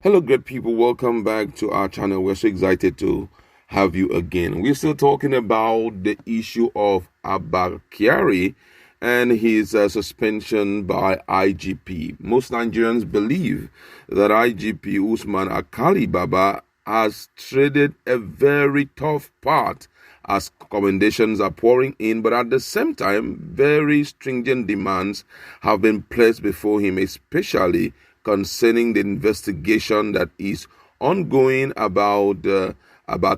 Hello, great people. Welcome back to our channel. We're so excited to have you again. We're still talking about the issue of Abba Kyari and his suspension by IGP. Most Nigerians believe that IGP Usman Akali Baba has traded a very tough part as commendations are pouring in, but at the same time, very stringent demands have been placed before him, especially concerning the investigation that is ongoing about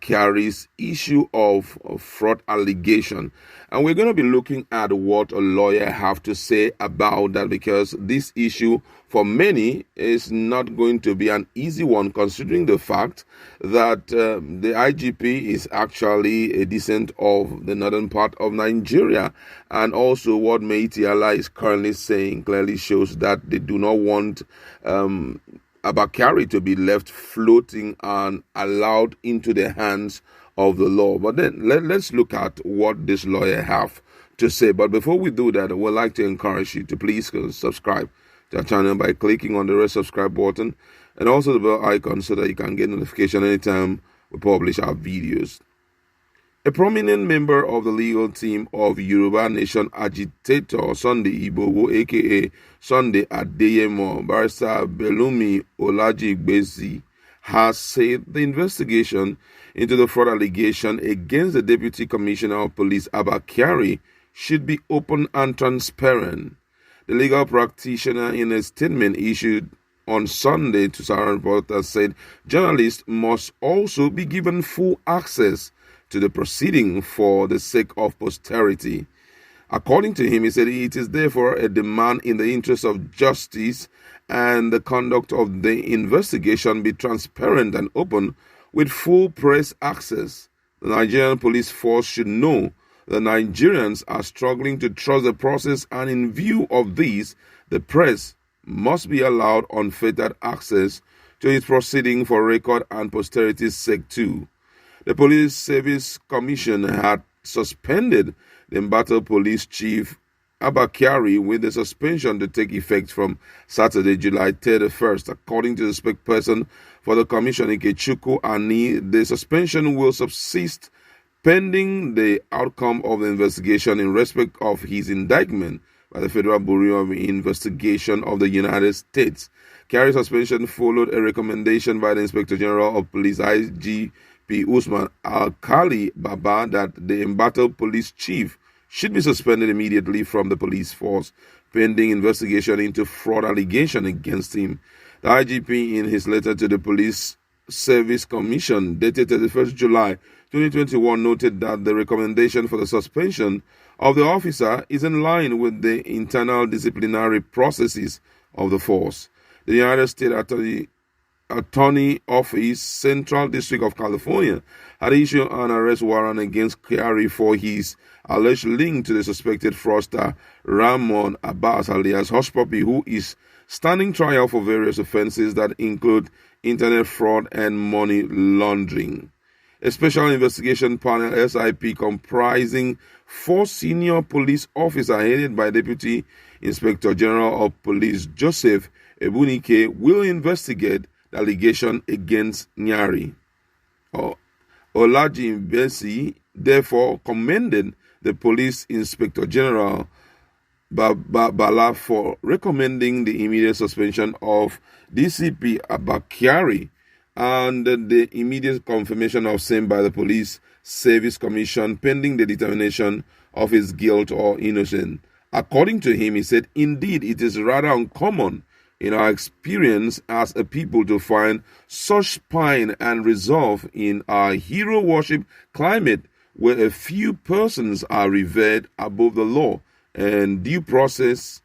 Kyari's issue of fraud allegation. And we're going to be looking at what a lawyer have to say about that, because this issue for many is not going to be an easy one, considering the fact that the IGP is actually a descent of the northern part of Nigeria. And also what Meitiala is currently saying clearly shows that they do not want Abba Kyari to be left floating and allowed into the hands of the law. But then let's look at what this lawyer have to say. But before we do that, I would like to encourage you to please subscribe to our channel by clicking on the red subscribe button and also the bell icon so that you can get notification anytime we publish our videos. A prominent member of the legal team of Yoruba Nation agitator Sunday Igboho, aka Sunday Adeyemo, Barrister Belumi Olajigbesi, has said the investigation into the fraud allegation against the Deputy Commissioner of Police Abba Kyari should be open and transparent. The legal practitioner, in a statement issued on Sunday to Sahara reporters, said journalists must also be given full access to the proceeding for the sake of posterity. According to him, he said it is therefore a demand in the interest of justice and the conduct of the investigation be transparent and open with full press access. The Nigerian police force should know that Nigerians are struggling to trust the process, and in view of this, the press must be allowed unfettered access to its proceeding for record and posterity's sake too. The Police Service Commission had suspended the embattled police chief Abba Kyari with the suspension to take effect from Saturday, July 31st. According to the spokesperson for the commission, Ikechukwu Ani, the suspension will subsist pending the outcome of the investigation in respect of his indictment by the Federal Bureau of Investigation of the United States. Kyari's suspension followed a recommendation by the Inspector General of Police, IGP Usman Akali Baba, that the embattled police chief should be suspended immediately from the police force pending investigation into fraud allegation against him. The IGP, in his letter to the Police Service Commission dated 31st July 2021, noted that the recommendation for the suspension of the officer is in line with the internal disciplinary processes of the force. The United States Attorney Office, Central District of California, had issued an arrest warrant against Kyari for his alleged link to the suspected fraudster Ramon Abbas alias Hush Puppy, who is standing trial for various offenses that include internet fraud and money laundering. A special investigation panel, SIP, comprising 4 senior police officers headed by Deputy Inspector General of Police Joseph Ebunike, will investigate the allegation against Nyari. Olajigbesi therefore commended the Police Inspector General Bala for recommending the immediate suspension of DCP Abba Kyari and the immediate confirmation of same by the Police Service Commission pending the determination of his guilt or innocence. According to him, he said, indeed, it is rather uncommon in our experience as a people to find such spine and resolve in our hero worship climate, where a few persons are revered above the law and due process.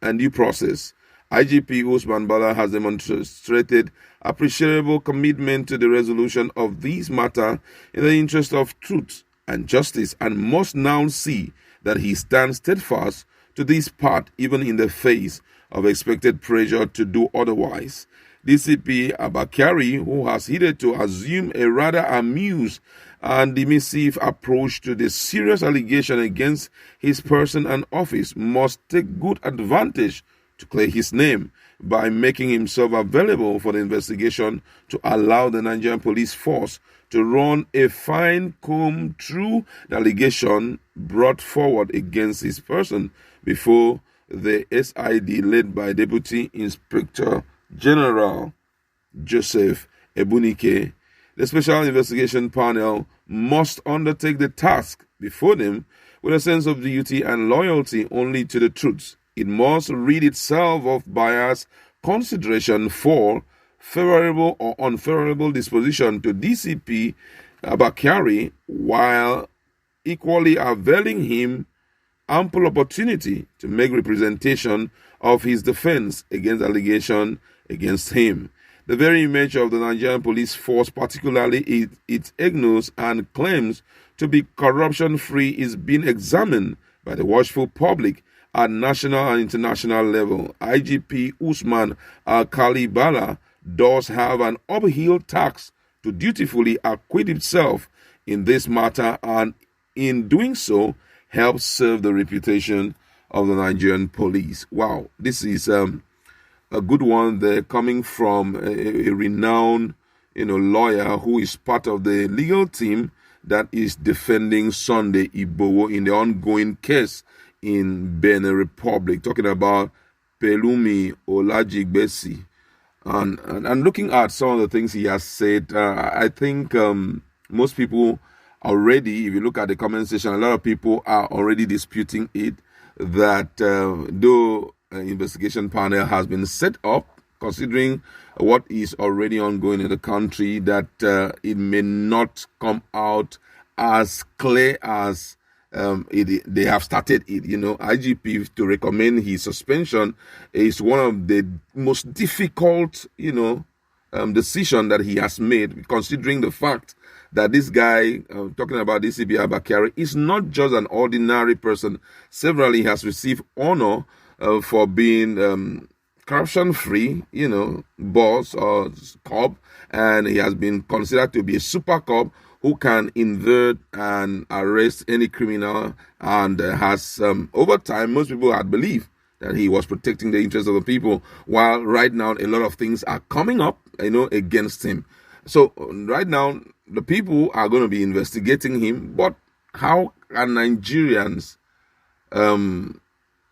IGP Usman Bala has demonstrated appreciable commitment to the resolution of this matter in the interest of truth and justice, and must now see that he stands steadfast to this part, even in the face of expected pressure to do otherwise. DCP Abba Kyari, who has hitherto assumed a rather amused and dismissive approach to the serious allegation against his person and office, must take good advantage to clear his name by making himself available for the investigation to allow the Nigerian police force to run a fine comb through the allegation brought forward against his person before the SID led by Deputy Inspector General Joseph Ebunike. The Special Investigation Panel must undertake the task before them with a sense of duty and loyalty only to the truth. It must rid itself of bias, consideration for favorable or unfavorable disposition to DCP Abba Kyari, while equally availing him ample opportunity to make representation of his defense against allegation against him. The very image of the Nigerian police force, particularly its ignorance and claims to be corruption-free, is being examined by the watchful public at national and international level. IGP Usman Al-Khalibala does have an uphill task to dutifully acquit itself in this matter, and in doing so, help serve the reputation of the Nigerian police. Wow, this is a good one there, coming from a renowned, lawyer who is part of the legal team that is defending Sunday Igboho in the ongoing case in Benin Republic, talking about Pelumi Olajigbesi. And looking at some of the things he has said, I think most people already, if you look at the comment section, a lot of people are already disputing it, that though investigation panel has been set up, considering what is already ongoing in the country, that it may not come out as clear as they have started it. IGP to recommend his suspension is one of the most difficult, decision that he has made, considering the fact that this guy, talking about DCP Abba Kyari, is not just an ordinary person. Severally, he has received honor for being corruption-free, boss or cop, and he has been considered to be a super cop who can invert and arrest any criminal, and has, over time, most people had believed that he was protecting the interests of the people, while right now a lot of things are coming up, against him. So right now, the people are going to be investigating him, but how can Nigerians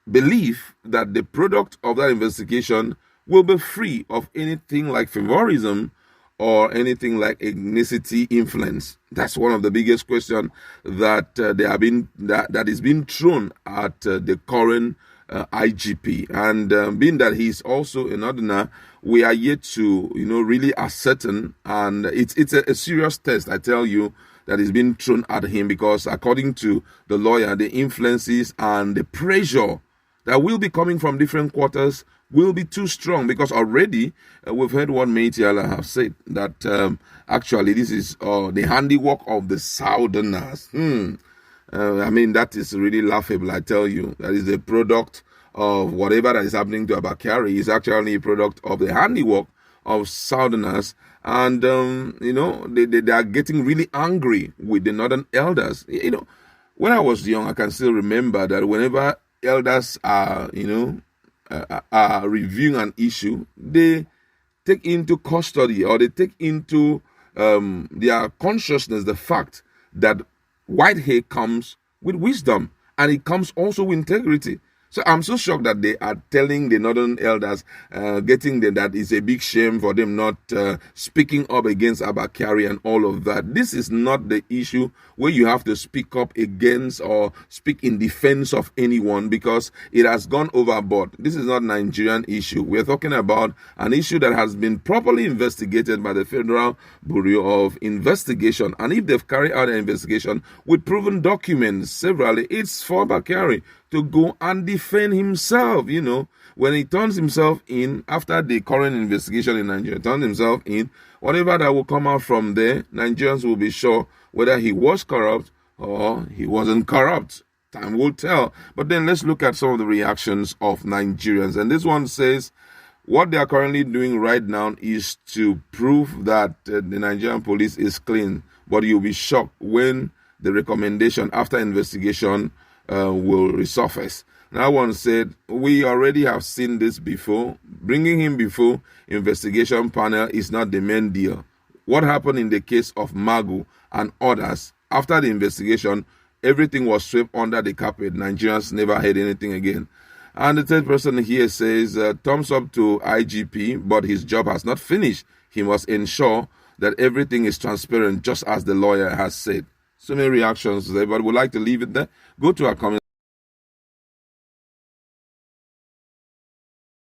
believe that the product of that investigation will be free of anything like favorism or anything like ethnicity influence? That's one of the biggest questions that that is being thrown at the current IGP. And being that he's also an ordinary, we are yet to really ascertain, and it's a serious test, I tell you, that is being thrown at him, because according to the lawyer, the influences and the pressure that will be coming from different quarters will be too strong, because already we've heard what Meitiala have said, that actually this is the handiwork of the Southerners. That is really laughable, I tell you. That is the product of whatever that is happening to Abba Kyari is actually a product of the handiwork of Southerners. And, they are getting really angry with the Northern elders. When I was young, I can still remember that whenever elders are, are reviewing an issue, they take into custody, or they take into their consciousness the fact that white hair comes with wisdom, and it comes also with integrity. So I'm so shocked that they are telling the Northern elders, getting them, that it's a big shame for them not speaking up against Abba Kyari and all of that. This is not the issue where you have to speak up against or speak in defense of anyone, because it has gone overboard. This is not a Nigerian issue. We're talking about an issue that has been properly investigated by the Federal Bureau of Investigation. And if they've carried out an investigation with proven documents severally, it's for Abba Kyari to go and defend himself. When he turns himself in after the current investigation in Nigeria, turns himself in, whatever that will come out from there, Nigerians will be sure whether he was corrupt or he wasn't corrupt. Time will tell. But then let's look at some of the reactions of Nigerians. And this one says, what they are currently doing right now is to prove that the Nigerian police is clean. But you'll be shocked when the recommendation after investigation will resurface. That one said, we already have seen this before. Bringing him before investigation panel is not the main deal. What happened in the case of Magu and others, after the investigation, everything was swept under the carpet. Nigerians never heard anything again. And the third person here says, thumbs up to IGP, but his job has not finished. He must ensure that everything is transparent, just as the lawyer has said. So many reactions. Everybody would like to leave it there. Go to our comment.